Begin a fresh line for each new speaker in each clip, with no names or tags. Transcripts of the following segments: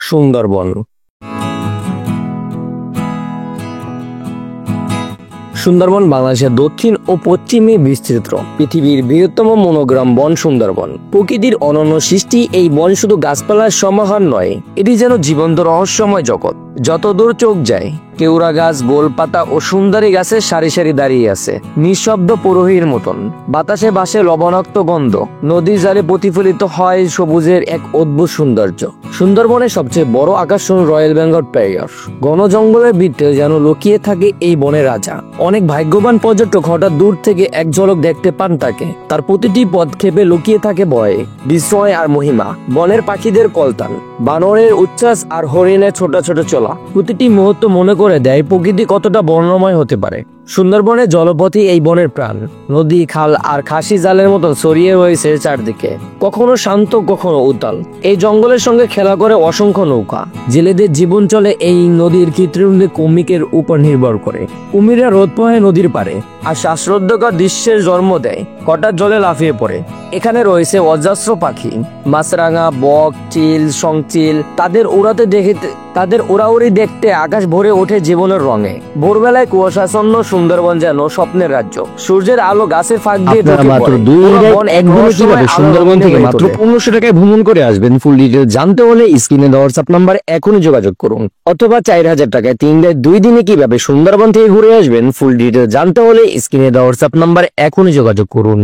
সুন্দরবন। সুন্দরবন বাংলাদেশের দক্ষিণ ও পশ্চিমে বিস্তৃত পৃথিবীর বৃহত্তম মনোগ্রাম বন সুন্দরবন। প্রকৃতির অনন্য সৃষ্টি এই বন শুধু গাছপালার সমাহার নয়, এটি যেন জীবন্ত রহস্যময় জগৎ। যতদূর চোখ যায় কেওড়া গাছ, গোলপাতা ও সুন্দরী গাছের সারি সারি দাঁড়িয়ে আছে নিঃশব্দ প্রহরীর মতন। বাতাসে ভাসে লবণাক্ত গন্ধ, নদীর জলে প্রতিফলিত হয় সবুজের এক অদ্ভুত সৌন্দর্য। সুন্দরবনের সবচেয়ে বড় আকর্ষণ রয়্যাল বেঙ্গল টাইগার। ঘন জঙ্গলের ভিতরে যেন লুকিয়ে থাকে এই বনের রাজা। অনেক ভাগ্যবান পর্যটক হঠাৎ দূর থেকে এক ঝলক দেখতে পান তাকে। তার প্রতিটি পদক্ষেপে লুকিয়ে থাকে ভয়, বিস্ময় আর মহিমা। বনের পাখিদের কলতান, বানরের উচ্ছ্বাস আর হরিণের ছোট ছোট চলা প্রতিটি মুহূর্ত মনে করে দেয় প্রকৃতি কতটা বর্ণময় হতে পারে। সুন্দরবনের জলপথই এই বনের প্রাণ। নদী, খাল আর খাসি জালের মতো ছড়িয়ে রয়েছে চারদিকে, কখনো শান্ত কখনো উত্তাল। এই জঙ্গলের সঙ্গে খেলা করে অসংখ্য নৌকা। জেলেদের জীবন চলে এই নদীর কৃত্রিম কুমিকের উপর নির্ভর করে। কুমিরা রোদ পোহায় নদীর পারে আর শ্বাসরুদ্ধকর দৃশ্যের জন্ম দেয় হঠাৎ জলে লাফিয়ে পড়ে। এখানে রয়েছে অজস্র পাখি, মাছরাঙা, বক, চিল, শংচিল। তাদের উড়াউড়ি দেখতে আকাশ ভরে ওঠে জীবনের রঙে। ভোরবেলায় কুয়াশাচ্ছন্ন সুন্দরবন যেন স্বপ্নের রাজ্য। সূর্যের আলো গাছের ফাঁক দিয়ে
সুন্দরবন থেকে মাত্র 1500 টাকায় ভ্রমণ করে আসবেন। ফুল ডিটেল জানতে হলে স্ক্রিনে দেওয়া হোয়াটসঅ্যাপ নাম্বারে এখনই যোগাযোগ করুন, অথবা 4000 টাকায় 2 দিনে কিভাবে সুন্দরবন থেকে ঘুরে আসবেন। ফুল ডিটেল জানতে হলে স্ক্রিনে দেওয়া হোয়াটসঅ্যাপ নাম্বারে এখনই যোগাযোগ করুন।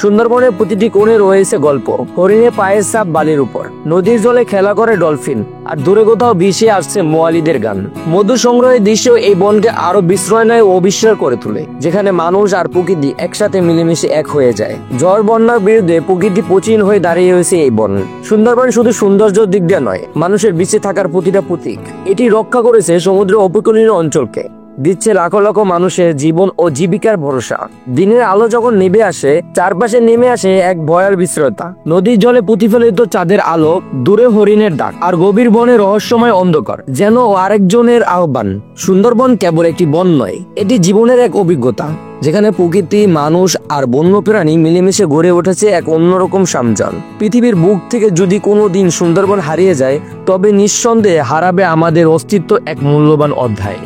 সুন্দরবনের প্রতিটি কোণে রয়েছে গল্প। হরিণে পায়ের ছাপ বালির উপর, নদীর জলে খেলা করে ডলফিন, আর দূরে কোথাও ভেসে আসছে মোয়ালিদের গান। মধু সংগ্রহের দৃশ্য এই বনকে আরো বিস্ময়ময় ও অবিশ্বাস্য করে তোলে, যেখানে মানুষ আর প্রকৃতি একসাথে মিলেমিশে এক হয়ে যায়। ঝড় বন্যার বিরুদ্ধে প্রকৃতি প্রাচীন হয়ে দাঁড়িয়ে রয়েছে এই বন। সুন্দরবন শুধু সৌন্দর্যের দিক দিয়ে নয়, মানুষের বেঁচে থাকার প্রতিটা প্রতীক। এটি রক্ষা করেছে সমুদ্র উপকূলীয় অঞ্চলকে, দিচ্ছে লাখো লাখো মানুষের জীবন ও জীবিকার ভরসা। দিনের আলো যখন নেমে আসে, চারপাশে নেমে আসে এক ভয়ার বিশ্রয়তা। নদীর জলে প্রতিফলিত চাঁদের আলো, দূরে হরিণের ডাক, আর গভীর বনে রহস্যময় অন্ধকার যেন আরেকজনের আহ্বান। সুন্দরবন কেবল একটি বন নয়, এটি জীবনের এক অভিজ্ঞতা, যেখানে প্রকৃতি, মানুষ আর বন্যপ্রাণী মিলেমিশে গড়ে উঠেছে এক অন্যরকম সাম্রাজ্য। পৃথিবীর বুক থেকে যদি কোনো দিন সুন্দরবন হারিয়ে যায়, তবে নিঃসন্দেহে হারাবে আমাদের অস্তিত্ব এক মূল্যবান অধ্যায়।